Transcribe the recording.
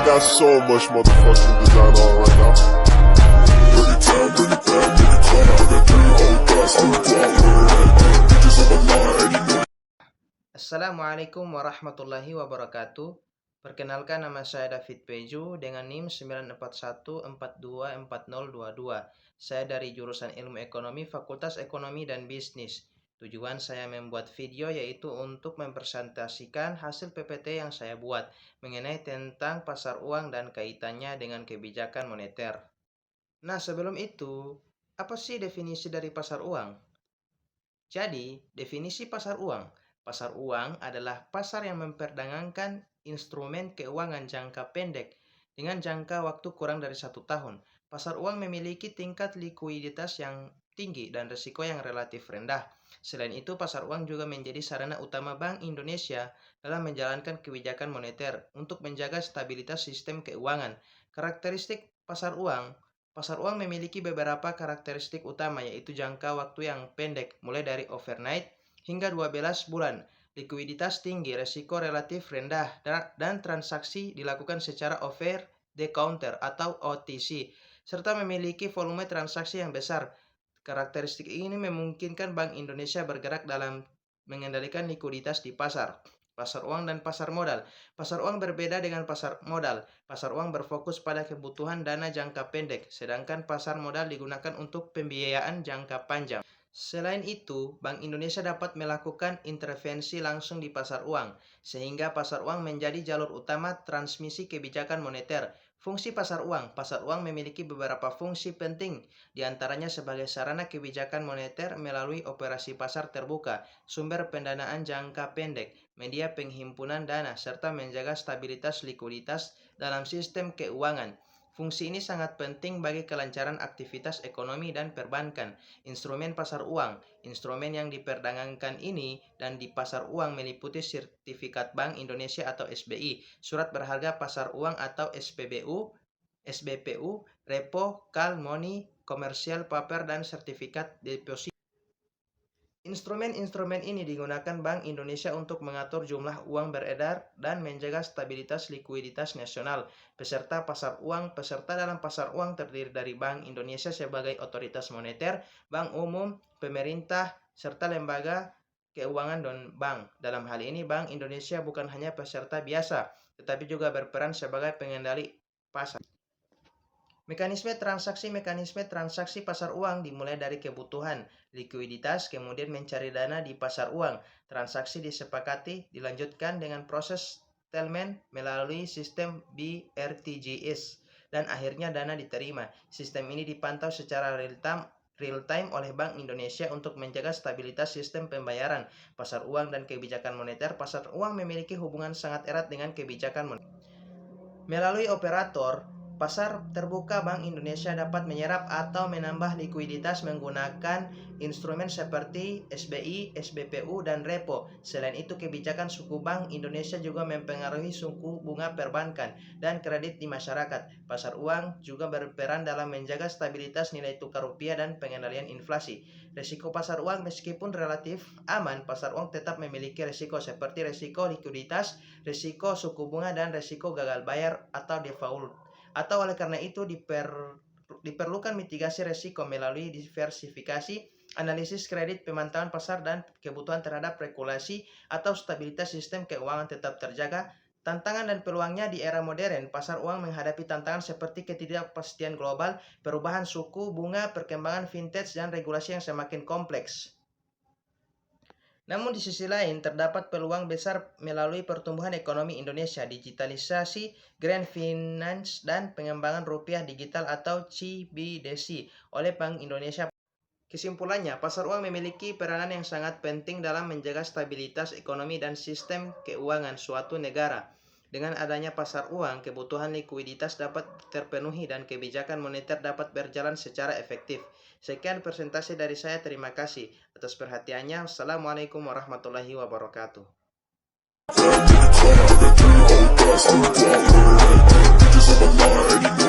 got so much motherfucking design on right now. Bring it down, bring it back, make it clap. I got 3 whole thoughts on the block. Bitches on my line, and you know. Assalamualaikum warahmatullahi wabarakatuh. Perkenalkan, nama saya David Peju dengan NIM 941424022. Saya dari jurusan Ilmu Ekonomi, Fakultas Ekonomi dan Bisnis. Tujuan saya membuat video yaitu untuk mempresentasikan hasil PPT yang saya buat mengenai tentang pasar uang dan kaitannya dengan kebijakan moneter. Nah, sebelum itu, apa sih definisi dari pasar uang? Jadi, definisi pasar uang. Pasar uang adalah pasar yang memperdagangkan instrumen keuangan jangka pendek dengan jangka waktu kurang dari 1 tahun. Pasar uang memiliki tingkat likuiditas yang tinggi dan risiko yang relatif rendah. Selain itu, pasar uang juga menjadi sarana utama Bank Indonesia dalam menjalankan kebijakan moneter untuk menjaga stabilitas sistem keuangan. Karakteristik pasar uang. Pasar uang memiliki beberapa karakteristik utama, yaitu jangka waktu yang pendek, mulai dari overnight hingga 12 bulan, likuiditas tinggi, risiko relatif rendah, dan transaksi dilakukan secara over the counter atau OTC, serta memiliki volume transaksi yang besar. Karakteristik ini memungkinkan Bank Indonesia bergerak dalam mengendalikan likuiditas di pasar. Pasar uang dan pasar modal. Pasar uang berbeda dengan pasar modal. Pasar uang berfokus pada kebutuhan dana jangka pendek, sedangkan pasar modal digunakan untuk pembiayaan jangka panjang. Selain itu, Bank Indonesia dapat melakukan intervensi langsung di pasar uang, sehingga pasar uang menjadi jalur utama transmisi kebijakan moneter. Fungsi pasar uang. Pasar uang memiliki beberapa fungsi penting, diantaranya sebagai sarana kebijakan moneter melalui operasi pasar terbuka, sumber pendanaan jangka pendek, media penghimpunan dana, serta menjaga stabilitas likuiditas dalam sistem keuangan. Fungsi ini sangat penting bagi kelancaran aktivitas ekonomi dan perbankan. Instrumen pasar uang. Instrumen yang diperdagangkan ini dan di pasar uang meliputi sertifikat Bank Indonesia atau SBI, surat berharga pasar uang atau SPBU, SBPU, repo, call, money, commercial paper, dan sertifikat deposito. Instrumen-instrumen ini digunakan Bank Indonesia untuk mengatur jumlah uang beredar dan menjaga stabilitas likuiditas nasional. Peserta pasar uang. Peserta dalam pasar uang terdiri dari Bank Indonesia sebagai otoritas moneter, bank umum, pemerintah, serta lembaga keuangan dan bank. Dalam hal ini, Bank Indonesia bukan hanya peserta biasa, tetapi juga berperan sebagai pengendali pasar. Mekanisme transaksi pasar uang dimulai dari kebutuhan likuiditas, kemudian mencari dana di pasar uang. Transaksi disepakati, dilanjutkan dengan proses settlement melalui sistem BRTGS, dan akhirnya dana diterima. Sistem ini dipantau secara real time oleh Bank Indonesia untuk menjaga stabilitas sistem pembayaran. Pasar uang dan kebijakan moneter. Pasar uang memiliki hubungan sangat erat dengan kebijakan moneter. Melalui operator pasar terbuka, Bank Indonesia dapat menyerap atau menambah likuiditas menggunakan instrumen seperti SBI, SBPU, dan repo. Selain itu, kebijakan suku Bank Indonesia juga mempengaruhi suku bunga perbankan dan kredit di masyarakat. Pasar uang juga berperan dalam menjaga stabilitas nilai tukar rupiah dan pengendalian inflasi. Risiko pasar uang. Meskipun relatif aman, pasar uang tetap memiliki risiko seperti risiko likuiditas, risiko suku bunga, dan risiko gagal bayar atau default. Atau oleh karena itu diperlukan mitigasi risiko melalui diversifikasi, analisis kredit, pemantauan pasar, dan kebutuhan terhadap regulasi atau stabilitas sistem keuangan tetap terjaga. Tantangan dan peluangnya di era modern. Pasar uang menghadapi tantangan seperti ketidakpastian global, perubahan suku bunga, perkembangan vintage, dan regulasi yang semakin kompleks. Namun di sisi lain, terdapat peluang besar melalui pertumbuhan ekonomi Indonesia, digitalisasi, green finance, dan pengembangan rupiah digital atau CBDC oleh Bank Indonesia. Kesimpulannya, pasar uang memiliki peranan yang sangat penting dalam menjaga stabilitas ekonomi dan sistem keuangan suatu negara. Dengan adanya pasar uang, kebutuhan likuiditas dapat terpenuhi dan kebijakan moneter dapat berjalan secara efektif. Sekian presentasi dari saya. Terima kasih atas perhatiannya. Wassalamualaikum warahmatullahi wabarakatuh. I got 3 whole thoughts on the block. Bitches on my line, and you know.